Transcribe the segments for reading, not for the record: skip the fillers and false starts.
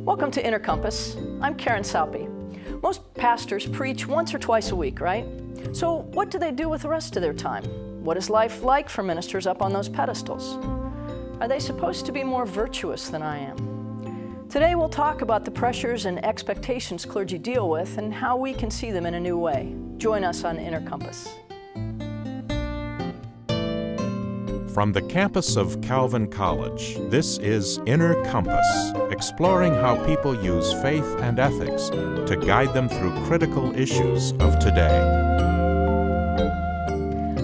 Welcome to Inner Compass. I'm Karen Saupe. Most pastors preach once or twice a week, right? So what do they do with the rest of their time? What is life like for ministers up on those pedestals? Are they supposed to be more virtuous than I am? Today we'll talk about the pressures and expectations clergy deal with and how we can see them in a new way. Join us on Inner Compass. From the campus of Calvin College, this is Inner Compass, exploring how people use faith and ethics to guide them through critical issues of today.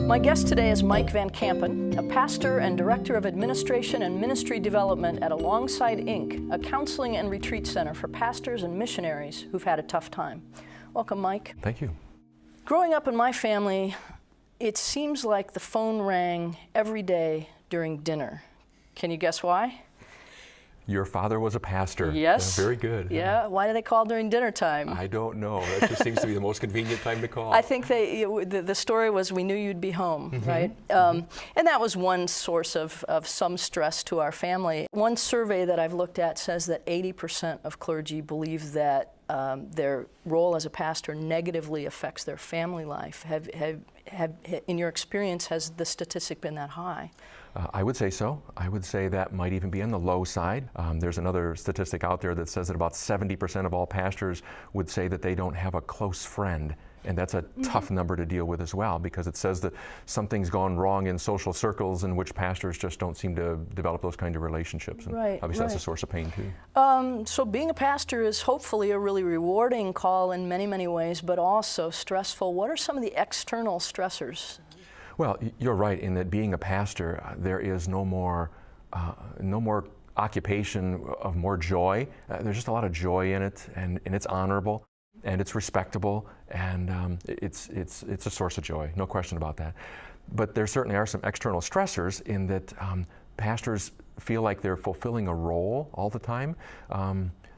My guest today is Mike Van Kampen, a pastor and director of administration and ministry development at Alongside Inc., a counseling and retreat center for pastors and missionaries who've had a tough time. Welcome, Mike. Thank you. Growing up in my family, it seems like the phone rang every day during dinner. Can you guess why? Your father was a pastor. Yes. Very good. Yeah. Why do they call during dinner time? I don't know. That just seems to be the most convenient time to call. I think the story was we knew you'd be home, right? And that was one source of some stress to our family. One survey that I've looked at says that 80% of clergy believe that their role as a pastor negatively affects their family life. In your experience, has the statistic been that high? I would say so. I would say that might even be on the low side. There's another statistic out there that says that about 70% of all pastors would say that they don't have a close friend. And that's a tough number to deal with as well, because it says that something's gone wrong in social circles in which pastors just don't seem to develop those kind of relationships. And obviously that's a source of pain too. So being a pastor is hopefully a really rewarding call in many, many ways, but also stressful. What are some of the external stressors? Well, you're right in that being a pastor, there is no more occupation of more joy. There's just a lot of joy in it, and it's honorable, and it's respectable, and it's a source of joy, no question about that. But there certainly are some external stressors in that pastors feel like they're fulfilling a role all the time.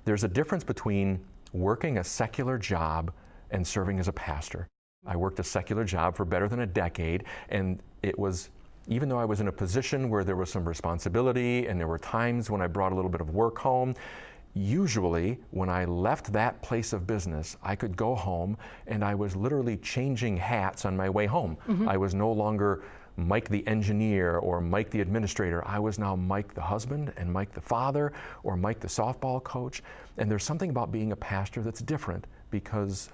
There's a difference between working a secular job and serving as a pastor. I worked a secular job for better than a decade, and it was, even though I was in a position where there was some responsibility and there were times when I brought a little bit of work home, usually when I left that place of business, I could go home and I was literally changing hats on my way home. I was no longer Mike the engineer or Mike the administrator. I was now Mike the husband and Mike the father or Mike the softball coach. And there's something about being a pastor that's different, because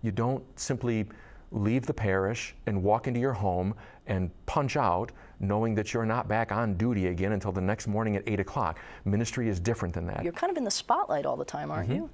you don't simply leave the parish and walk into your home and punch out knowing that you're not back on duty again until the next morning at 8 o'clock. Ministry is different than that. You're kind of in the spotlight all the time, aren't you?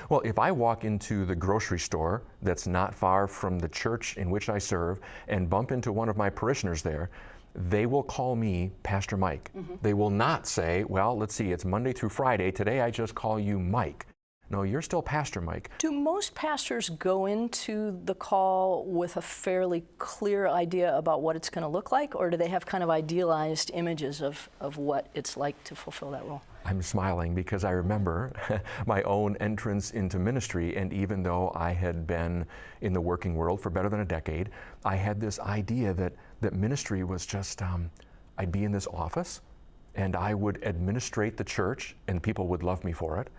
Well, if I walk into the grocery store that's not far from the church in which I serve and bump into one of my parishioners there, they will call me Pastor Mike. They will not say, well, let's see, it's Monday through Friday. Today I just call you Mike. No, you're still Pastor Mike. Do most pastors go into the call with a fairly clear idea about what it's going to look like, or do they have kind of idealized images of what it's like to fulfill that role? I'm smiling because I remember my own entrance into ministry, and even though I had been in the working world for better than a decade, I had this idea that ministry was just, I'd be in this office, and I would administrate the church, and people would love me for it.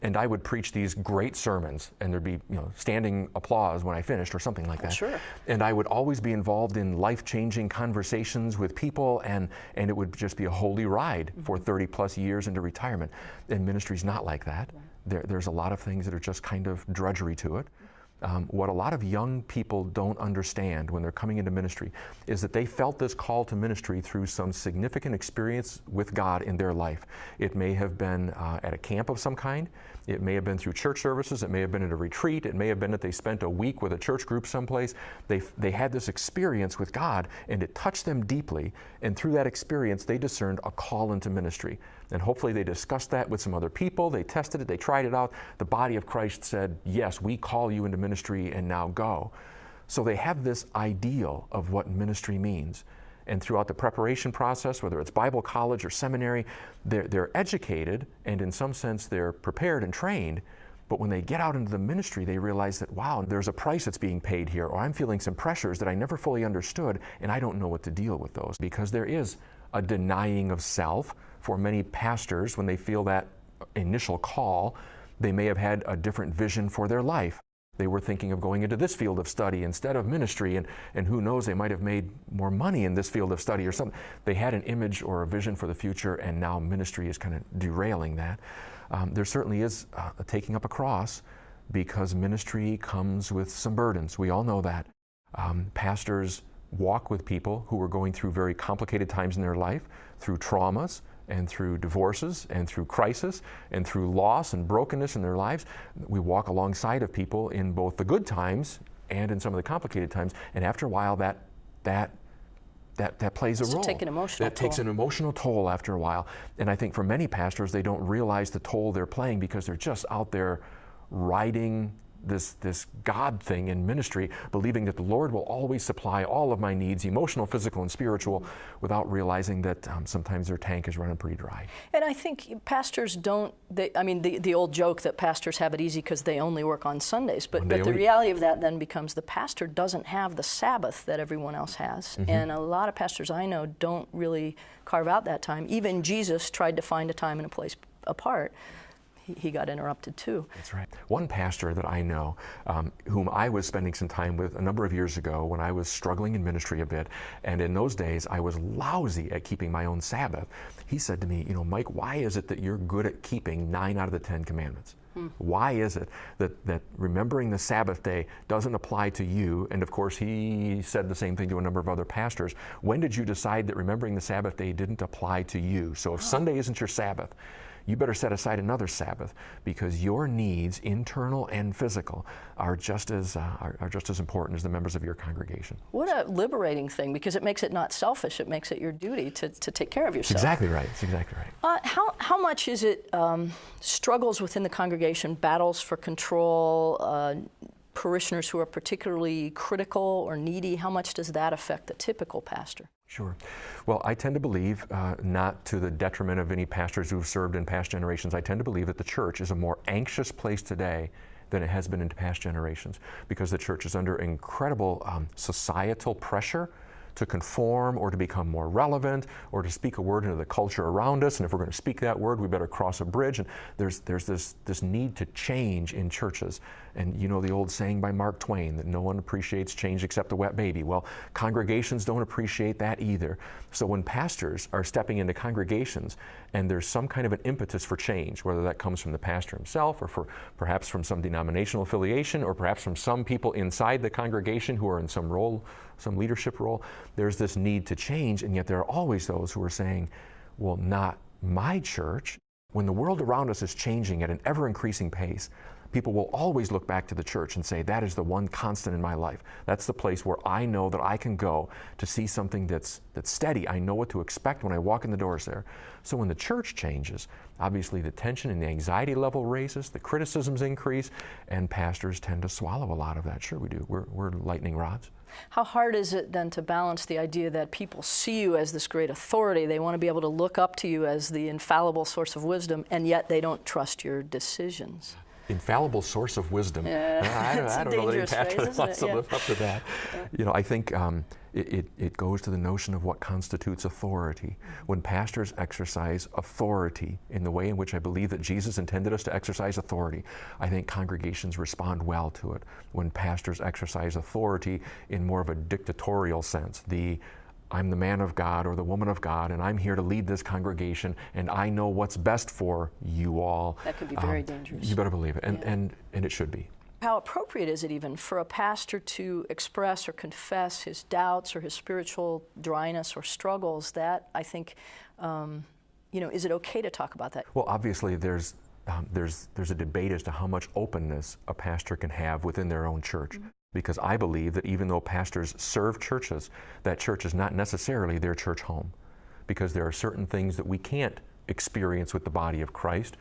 And I would preach these great sermons, and there'd be standing applause when I finished or something like that. Sure. And I would always be involved in life-changing conversations with people, and it would just be a holy ride for 30 plus years into retirement. And ministry's not like that. There's a lot of things that are just kind of drudgery to it. What a lot of young people don't understand when they're coming into ministry is that they felt this call to ministry through some significant experience with God in their life. It may have been at a camp of some kind. It may have been through church services. It may have been at a retreat. It may have been that they spent a week with a church group someplace. They had this experience with God, and it touched them deeply. And through that experience, they discerned a call into ministry. And hopefully they discussed that with some other people. They tested it. They tried it out. The body of Christ said, yes, we call you into ministry, and now go. So they have this ideal of what ministry means. And throughout the preparation process, whether it's Bible college or seminary, they're educated, and in some sense they're prepared and trained. But when they get out into the ministry, they realize that, wow, there's a price that's being paid here, or I'm feeling some pressures that I never fully understood, and I don't know what to deal with those. Because there is a denying of self for many pastors when they feel that initial call, they may have had a different vision for their life. They were thinking of going into this field of study instead of ministry, and who knows, they might have made more money in this field of study or something. They had an image or a vision for the future, and now ministry is kind of derailing that. There certainly is a taking up a cross, because ministry comes with some burdens. We all know that. Pastors walk with people who are going through very complicated times in their life, through traumas, and through divorces, and through crisis, and through loss and brokenness in their lives. We walk alongside of people in both the good times and in some of the complicated times, and after a while that plays a role. Take an emotional that toll. takes an emotional toll after a while. And I think for many pastors, they don't realize the toll they're playing because they're just out there riding this God thing in ministry, believing that the Lord will always supply all of my needs, emotional, physical, and spiritual, without realizing that sometimes their tank is running pretty dry. And I think pastors don't, the old joke that pastors have it easy because they only work on Sundays, but the reality of that then becomes the pastor doesn't have the Sabbath that everyone else has. Mm-hmm. And a lot of pastors I know don't really carve out that time. Even Jesus tried to find a time and a place apart. He got interrupted too. That's right. One pastor that I know, whom I was spending some time with a number of years ago when I was struggling in ministry a bit, and in those days I was lousy at keeping my own Sabbath. He said to me, Mike, why is it that you're good at keeping 9 out of the 10 commandments? Why is it that remembering the Sabbath day doesn't apply to you? And of course, he said the same thing to a number of other pastors. When did you decide that remembering the Sabbath day didn't apply to you? So if Sunday isn't your Sabbath, you better set aside another Sabbath, because your needs, internal and physical, are just as important as the members of your congregation. What a liberating thing, because it makes it not selfish. It makes it your duty to take care of yourself. Exactly right. It's exactly right. How much is it struggles within the congregation, battles for control, parishioners who are particularly critical or needy? How much does that affect the typical pastor? Sure. Well, I tend to believe, not to the detriment of any pastors who have served in past generations, I tend to believe that the church is a more anxious place today than it has been in past generations, because the church is under incredible societal pressure to conform or to become more relevant or to speak a word into the culture around us. And if we're going to speak that word, we better cross a bridge. And there's this need to change in churches. And you know the old saying by Mark Twain that no one appreciates change except a wet baby. Well, congregations don't appreciate that either. So when pastors are stepping into congregations and there's some kind of an impetus for change, whether that comes from the pastor himself or perhaps from some denominational affiliation or perhaps from some people inside the congregation who are in some role, some leadership role, there's this need to change, and yet there are always those who are saying, well, not my church. When the world around us is changing at an ever-increasing pace, people will always look back to the church and say, that is the one constant in my life. That's the place where I know that I can go to see something that's steady. I know what to expect when I walk in the doors there. So when the church changes, obviously the tension and the anxiety level raises, the criticisms increase, and pastors tend to swallow a lot of that. Sure we do. We're lightning rods. How hard is it then to balance the idea that people see you as this great authority, they want to be able to look up to you as the infallible source of wisdom, and yet they don't trust your decisions? Infallible source of wisdom. Yeah. I don't know that any pastor wants to Yeah. live up to that. Yeah. I think it goes to the notion of what constitutes authority. When pastors exercise authority in the way in which I believe that Jesus intended us to exercise authority, I think congregations respond well to it. When pastors exercise authority in more of a dictatorial sense, I'm the man of God or the woman of God, and I'm here to lead this congregation, and I know what's best for you all. That could be very dangerous. You better believe it, and it should be. How appropriate is it even for a pastor to express or confess his doubts or his spiritual dryness or struggles? That, I think, is it okay to talk about that? Well, obviously there's a debate as to how much openness a pastor can have within their own church. Mm-hmm. Because I believe that even though pastors serve churches, that church is not necessarily their church home. Because there are certain things that we can't experience with the body of Christ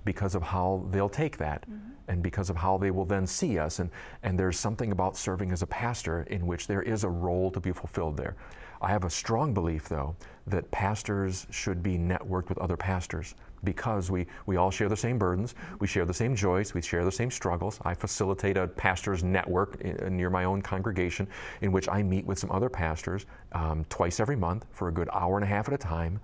because of how they'll take that, mm-hmm. and because of how they will then see us. And there's something about serving as a pastor in which there is a role to be fulfilled there. I have a strong belief, though, that pastors should be networked with other pastors, because we all share the same burdens, we share the same joys, we share the same struggles. I facilitate a pastor's network near my own congregation in which I meet with some other pastors twice every month for a good hour and a half at a time.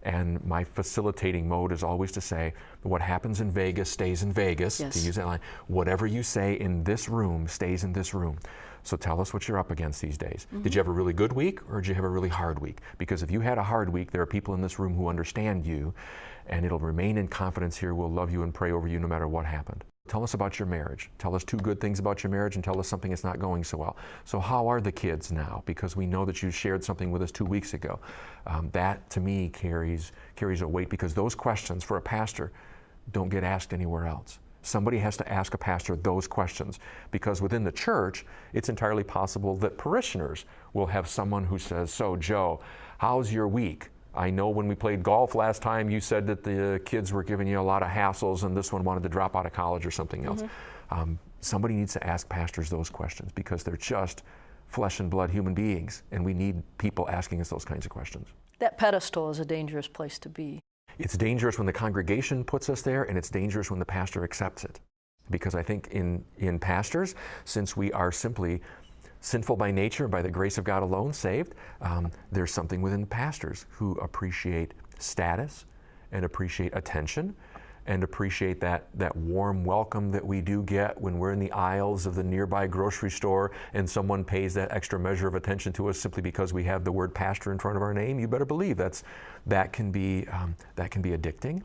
And my facilitating mode is always to say, what happens in Vegas stays in Vegas, Yes. to use that line. Whatever you say in this room stays in this room. So tell us what you're up against these days. Mm-hmm. Did you have a really good week, or did you have a really hard week? Because if you had a hard week, there are people in this room who understand you, and it'll remain in confidence here. We'll love you and pray over you no matter what happened. Tell us about your marriage. Tell us 2 good things about your marriage, and tell us something that's not going so well. So how are the kids now? Because we know that you shared something with us 2 weeks ago. That, to me, carries a weight, because those questions for a pastor don't get asked anywhere else. Somebody has to ask a pastor those questions, because within the church, it's entirely possible that parishioners will have someone who says, so Joe, how's your week? I know when we played golf last time, you said that the kids were giving you a lot of hassles and this one wanted to drop out of college or something else. Somebody needs to ask pastors those questions, because they're just flesh and blood human beings, and we need people asking us those kinds of questions. That pedestal is a dangerous place to be. It's dangerous when the congregation puts us there, and it's dangerous when the pastor accepts it. Because I think in pastors, since we are simply sinful by nature, by the grace of God alone, saved, there's something within pastors who appreciate status and appreciate attention and appreciate that warm welcome that we do get when we're in the aisles of the nearby grocery store and someone pays that extra measure of attention to us simply because we have the word pastor in front of our name. You better believe that can be addicting.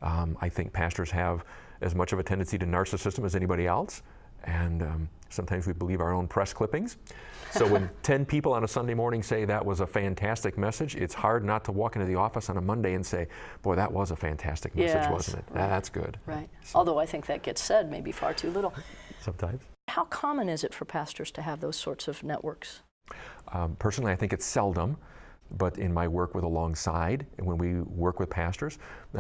I think pastors have as much of a tendency to narcissism as anybody else, and sometimes we believe our own press clippings. So when 10 people on a Sunday morning say that was a fantastic message, it's hard not to walk into the office on a Monday and say, boy, that was a fantastic message, Yes, wasn't it? right. That's good. Right. So, Although I think that gets said maybe far too little. sometimes. How common is it for pastors to have those sorts of networks? Personally, I think it's seldom. But in my work with Alongside, and when we work with pastors,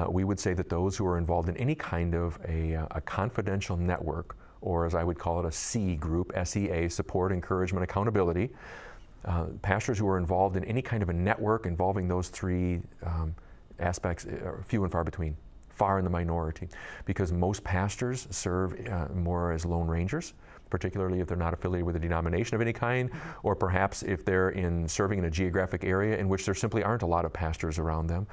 we would say that those who are involved in any kind of a confidential network, or as I would call it, a C group, SEA, support, encouragement, accountability, pastors who are involved in any kind of a network involving those 3 aspects are few and far between, far in the minority, because most pastors serve more as lone rangers, particularly if they're not affiliated with a denomination of any kind, or perhaps if they're serving in a geographic area in which there simply aren't a lot of pastors around them.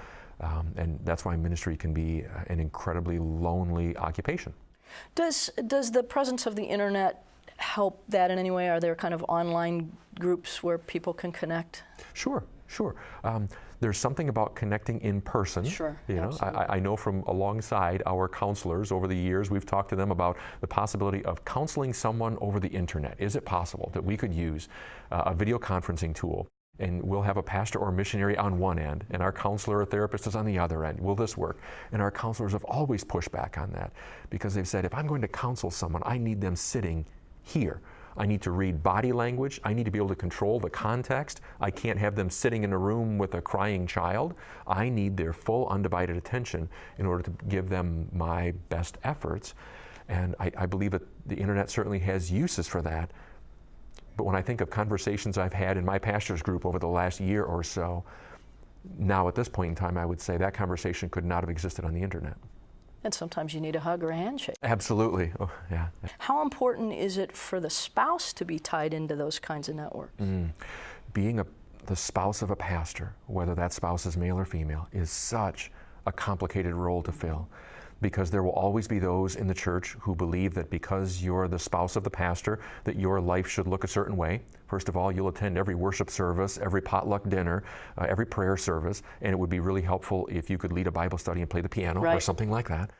And that's why ministry can be an incredibly lonely occupation. Does the presence of the internet help that in any way? Are there kind of online groups where people can connect? Sure. There's something about connecting in person. Sure, You know, I know from Alongside our counselors over the years, we've talked to them about the possibility of counseling someone over the internet. Is it possible that we could use a video conferencing tool, and we'll have a pastor or missionary on one end, and our counselor or therapist is on the other end? Will this work? And our counselors have always pushed back on that, because they've said, if I'm going to counsel someone, I need them sitting here. I need to read body language. I need to be able to control the context. I can't have them sitting in a room with a crying child. I need their full undivided attention in order to give them my best efforts. And I believe that the internet certainly has uses for that. But when I think of conversations I've had in my pastors group over the last year or so, now at this point in time, I would say that conversation could not have existed on the internet. And sometimes you need a hug or a handshake. Absolutely. Oh, yeah. How important is it for the spouse to be tied into those kinds of networks? Being the spouse of a pastor, whether that spouse is male or female, is such a complicated role to fill, because there will always be those in the church who believe that because you're the spouse of the pastor, that your life should look a certain way. First of all, you'll attend every worship service, every potluck dinner, every prayer service, and it would be really helpful if you could lead a Bible study and play the piano or something like that.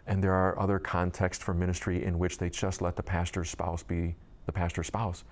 And there are other contexts for ministry in which they just let the pastor's spouse be the pastor's spouse.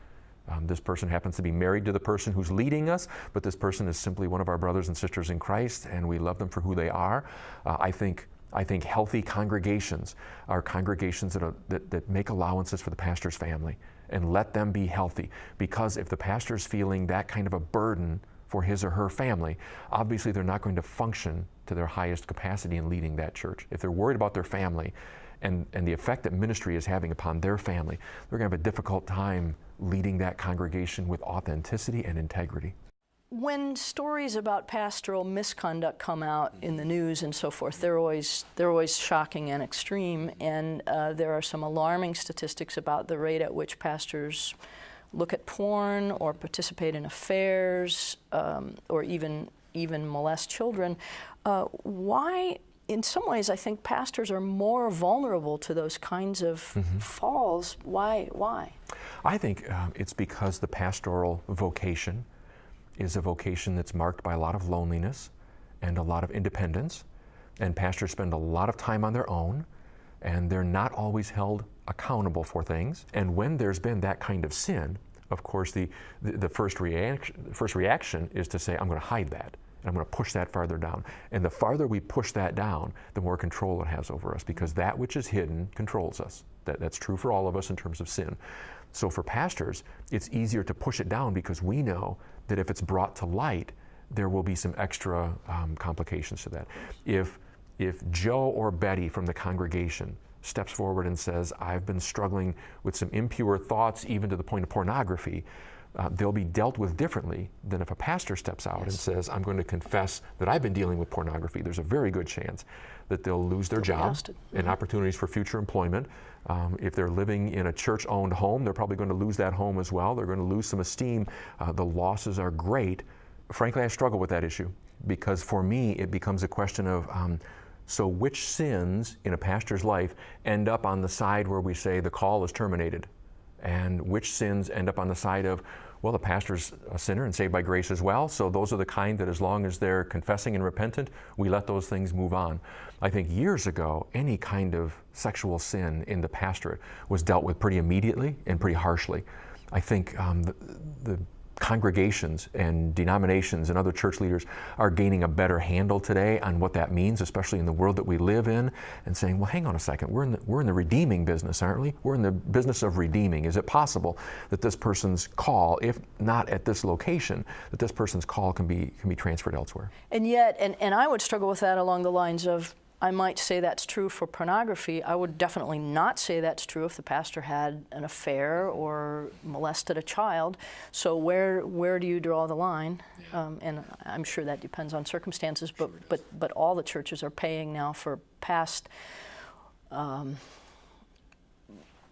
This person happens to be married to the person who's leading us, but this person is simply one of our brothers and sisters in Christ, and we love them for who they are. I think healthy congregations are congregations that make allowances for the pastor's family and let them be healthy. Because if the pastor's feeling that kind of a burden for his or her family, obviously they're not going to function to their highest capacity in leading that church. If they're worried about their family and the effect that ministry is having upon their family, they're going to have a difficult time leading that congregation with authenticity and integrity. When stories about pastoral misconduct come out in the news and so forth, they're always shocking and extreme, and there are some alarming statistics about the rate at which pastors look at porn or participate in affairs or even even molest children. Why, in some ways, I think pastors are more vulnerable to those kinds of falls. Why? I think it's because the pastoral vocation is a vocation that's marked by a lot of loneliness and a lot of independence, and pastors spend a lot of time on their own, and they're not always held accountable for things. And when there's been that kind of sin, of course, the first reaction is to say, I'm going to hide that, and I'm going to push that farther down. And the farther we push that down, the more control it has over us, because that which is hidden controls us. That's true for all of us in terms of sin. So for pastors, it's easier to push it down because we know that if it's brought to light, there will be some extra complications to that. If Joe or Betty from the congregation steps forward and says, I've been struggling with some impure thoughts, even to the point of pornography, they'll be dealt with differently than if a pastor steps out and says, I'm going to confess that I've been dealing with pornography. There's a very good chance that they'll lose their job and opportunities for future employment. If they're living in a church-owned home, they're probably going to lose that home as well. They're going to lose some esteem. The losses are great. Frankly, I struggle with that issue because for me, it becomes a question of, so which sins in a pastor's life end up on the side where we say the call is terminated? And which sins end up on the side of, well, the pastor's a sinner and saved by grace as well, so those are the kind that as long as they're confessing and repentant, we let those things move on. I think years ago, any kind of sexual sin in the pastorate was dealt with pretty immediately and pretty harshly. I think the congregations and denominations and other church leaders are gaining a better handle today on what that means, especially in the world that we live in, and saying, well, hang on a second, we're in the redeeming business, aren't we? We're in the business of redeeming. Is it possible that this person's call, if not at this location, that this person's call can be transferred elsewhere? And yet, and I would struggle with that along the lines of, I might say that's true for pornography. I would definitely not say that's true if the pastor had an affair or molested a child. So where do you draw the line? And I'm sure that depends on circumstances, but all the churches are paying now for past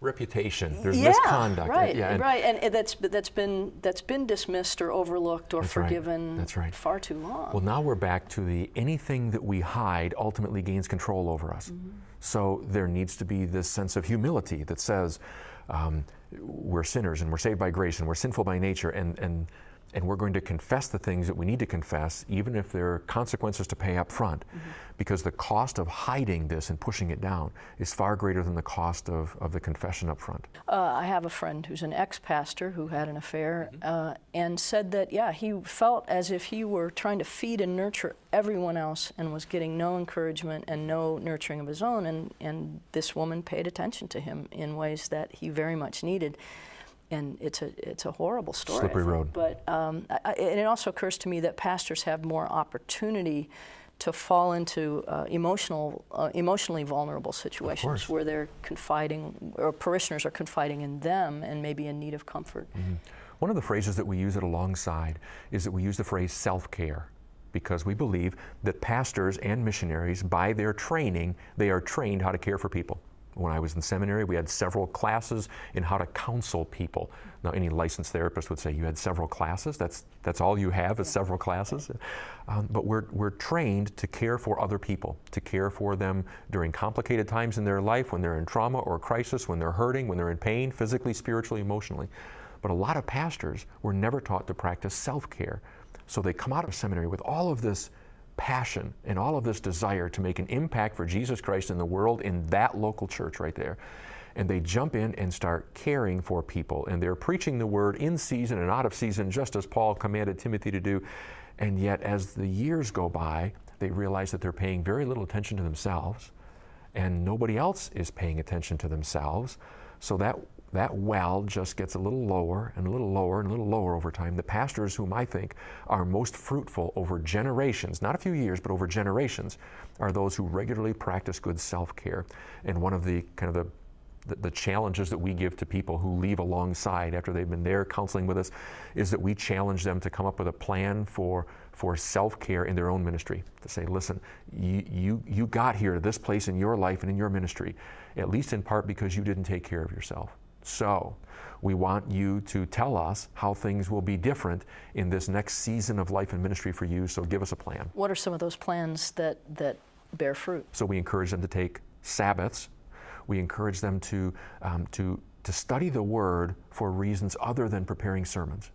reputation. There's misconduct. Right, and that's been dismissed or overlooked or forgiven far too long. Well, now we're back to anything that we hide ultimately gains control over us. So there needs to be this sense of humility that says we're sinners and we're saved by grace and we're sinful by nature, and we're going to confess the things that we need to confess, even if there are consequences to pay up front, because the cost of hiding this and pushing it down is far greater than the cost of the confession up front. I have a friend who's an ex-pastor who had an affair and said that, he felt as if he were trying to feed and nurture everyone else and was getting no encouragement and no nurturing of his own, and this woman paid attention to him in ways that he very much needed. And it's a horrible story. Slippery road. But and it also occurs to me that pastors have more opportunity to fall into emotionally vulnerable situations where they're confiding, or parishioners are confiding in them and maybe in need of comfort. One of the phrases that we use it alongside is that we use the phrase self-care, because we believe that pastors and missionaries, by their training, they are trained how to care for people. When I was in seminary, we had several classes in how to counsel people. Now, any licensed therapist would say, you had several classes? That's all you have is several classes? But we're trained to care for other people, to care for them during complicated times in their life, when they're in trauma or crisis, when they're hurting, when they're in pain, physically, spiritually, emotionally. But a lot of pastors were never taught to practice self-care. So they come out of seminary with all of this passion and all of this desire to make an impact for Jesus Christ in the world in that local church right there. And they jump in and start caring for people, and they're preaching the word in season and out of season, just as Paul commanded Timothy to do. And yet, as the years go by, they realize that they're paying very little attention to themselves, and nobody else is paying attention to themselves. So that well just gets a little lower and a little lower and a little lower over time. The pastors whom I think are most fruitful over generations, not a few years, but over generations, are those who regularly practice good self-care. And one of the challenges that we give to people who leave alongside after they've been there counseling with us is that we challenge them to come up with a plan for self-care in their own ministry. To say, listen, you got here to this place in your life and in your ministry, at least in part because you didn't take care of yourself. So we want you to tell us how things will be different in this next season of life and ministry for you, so give us a plan. What are some of those plans that bear fruit? So we encourage them to take Sabbaths. We encourage them to study the Word for reasons other than preparing sermons.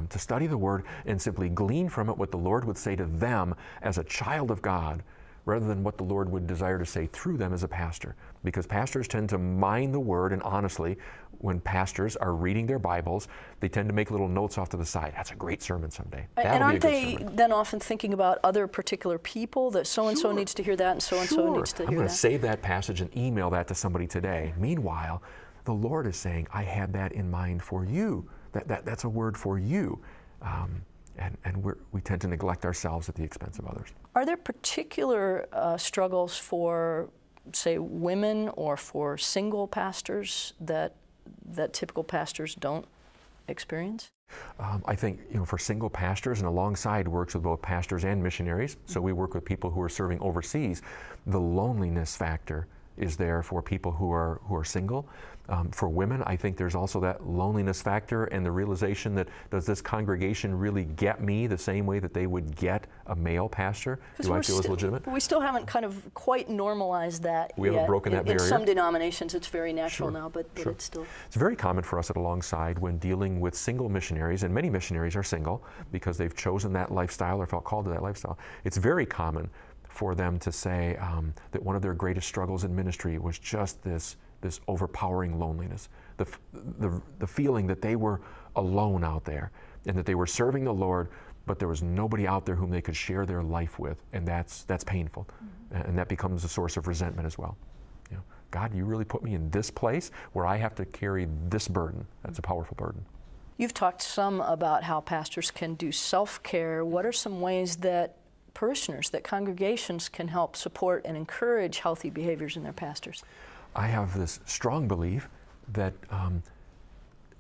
To study the Word and simply glean from it what the Lord would say to them as a child of God, rather than what the Lord would desire to say through them as a pastor. Because pastors tend to mine the Word, and honestly, when pastors are reading their Bibles, they tend to make little notes off to the side. That's a great sermon someday. And aren't they then often thinking about other particular people, that so-and-so Sure. needs to hear that and so-and-so needs to hear that? I'm going to save that passage and email that to somebody today. Meanwhile, the Lord is saying, I had that in mind for you. That's a word for you. And we tend to neglect ourselves at the expense of others. Are there particular struggles for, say, women or for single pastors that typical pastors don't experience? I think, for single pastors, and Alongside works with both pastors and missionaries, so we work with people who are serving overseas, the loneliness factor is there for people who are single. For women, I think there's also that loneliness factor and the realization that, does this congregation really get me the same way that they would get a male pastor? Do I feel as legitimate? We still haven't kind of quite normalized that We haven't broken that barrier. In some denominations, it's very natural now, but Sure. it's still... It's very common for us at Alongside when dealing with single missionaries, and many missionaries are single because they've chosen that lifestyle or felt called to that lifestyle. It's very common for them to say that one of their greatest struggles in ministry was just this overpowering loneliness, the feeling that they were alone out there and that they were serving the Lord, but there was nobody out there whom they could share their life with, and that's painful. Mm-hmm. And that becomes a source of resentment as well. God, you really put me in this place where I have to carry this burden. That's a powerful burden. You've talked some about how pastors can do self-care. What are some ways that parishioners, that congregations can help support and encourage healthy behaviors in their pastors? I have this strong belief that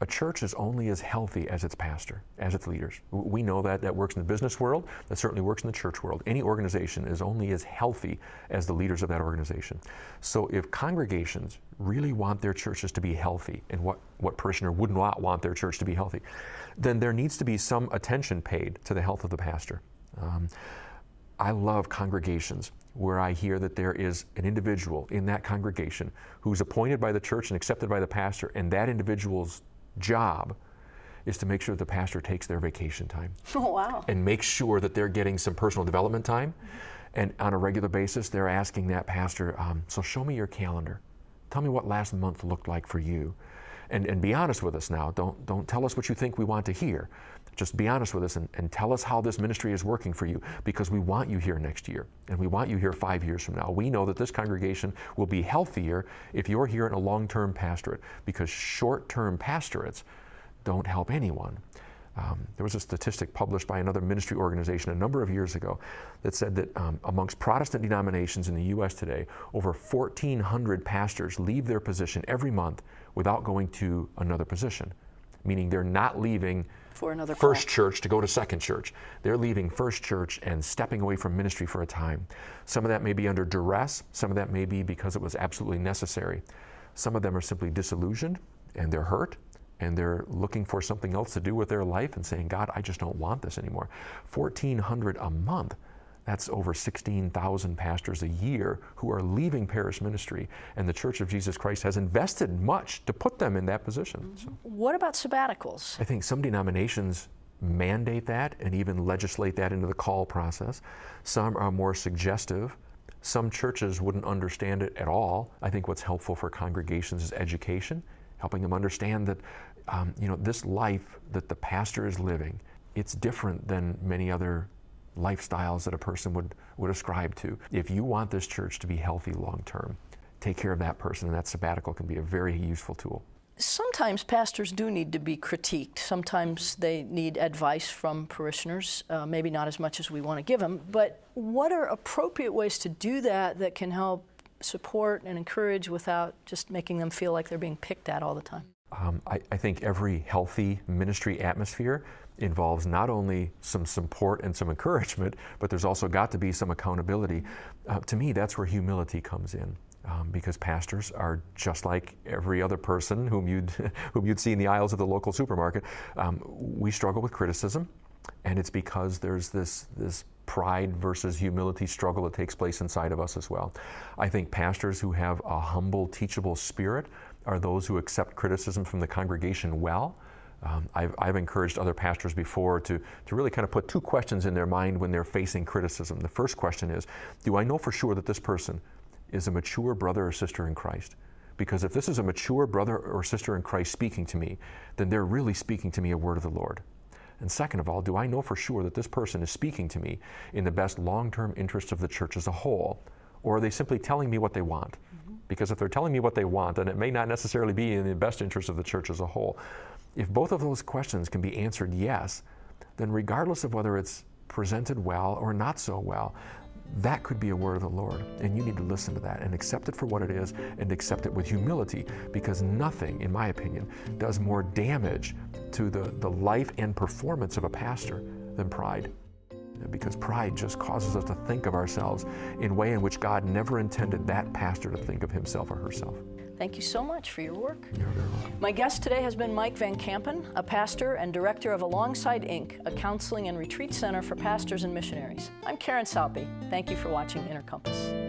a church is only as healthy as its pastor, as its leaders. We know that works in the business world, that certainly works in the church world. Any organization is only as healthy as the leaders of that organization. So if congregations really want their churches to be healthy, and what parishioner would not want their church to be healthy, then there needs to be some attention paid to the health of the pastor. I love congregations where I hear that there is an individual in that congregation who's appointed by the church and accepted by the pastor, and that individual's job is to make sure that the pastor takes their vacation time. Oh, wow. And make sure that they're getting some personal development time. And on a regular basis, they're asking that pastor, so show me your calendar. Tell me what last month looked like for you. And be honest with us now. Don't tell us what you think we want to hear. Just be honest with us and tell us how this ministry is working for you, because we want you here next year, and we want you here 5 years from now. We know that this congregation will be healthier if you're here in a long-term pastorate, because short-term pastorates don't help anyone. There was a statistic published by another ministry organization a number of years ago that said that amongst Protestant denominations in the U.S. today, over 1,400 pastors leave their position every month without going to another position, meaning they're not leaving for another First Church to go to Second Church. They're leaving First Church and stepping away from ministry for a time. Some of that may be under duress. Some of that may be because it was absolutely necessary. Some of them are simply disillusioned, and they're hurt, and they're looking for something else to do with their life and saying, God, I just don't want this anymore. 1,400 a month. That's over 16,000 pastors a year who are leaving parish ministry, and the Church of Jesus Christ has invested much to put them in that position. Mm-hmm. So, what about sabbaticals? I think some denominations mandate that and even legislate that into the call process. Some are more suggestive. Some churches wouldn't understand it at all. I think what's helpful for congregations is education, helping them understand that this life that the pastor is living, it's different than many other lifestyles that a person would ascribe to. If you want this church to be healthy long term, take care of that person, and that sabbatical can be a very useful tool. Sometimes pastors do need to be critiqued. Sometimes they need advice from parishioners, maybe not as much as we want to give them, but what are appropriate ways to do that can help support and encourage without just making them feel like they're being picked at all the time? I think every healthy ministry atmosphere involves not only some support and some encouragement, but there's also got to be some accountability. To me, that's where humility comes in. because pastors are just like every other person whom you'd see in the aisles of the local supermarket. We struggle with criticism, and it's because there's this pride versus humility struggle that takes place inside of us as well. I think pastors who have a humble, teachable spirit are those who accept criticism from the congregation well. I've encouraged other pastors before to really kind of put two questions in their mind when they're facing criticism. The first question is, do I know for sure that this person is a mature brother or sister in Christ? Because if this is a mature brother or sister in Christ speaking to me, then they're really speaking to me a word of the Lord. And second of all, do I know for sure that this person is speaking to me in the best long-term interest of the church as a whole? Or are they simply telling me what they want? Because if they're telling me what they want, then it may not necessarily be in the best interest of the church as a whole. If both of those questions can be answered yes, then regardless of whether it's presented well or not so well, that could be a word of the Lord. And you need to listen to that and accept it for what it is and accept it with humility, because nothing, in my opinion, does more damage to the life and performance of a pastor than pride. Because pride just causes us to think of ourselves in a way in which God never intended that pastor to think of himself or herself. Thank you so much for your work. You're very welcome. My guest today has been Mike Van Kampen, a pastor and director of Alongside Inc., a counseling and retreat center for pastors and missionaries. I'm Karen Saupe. Thank you for watching Inner Compass.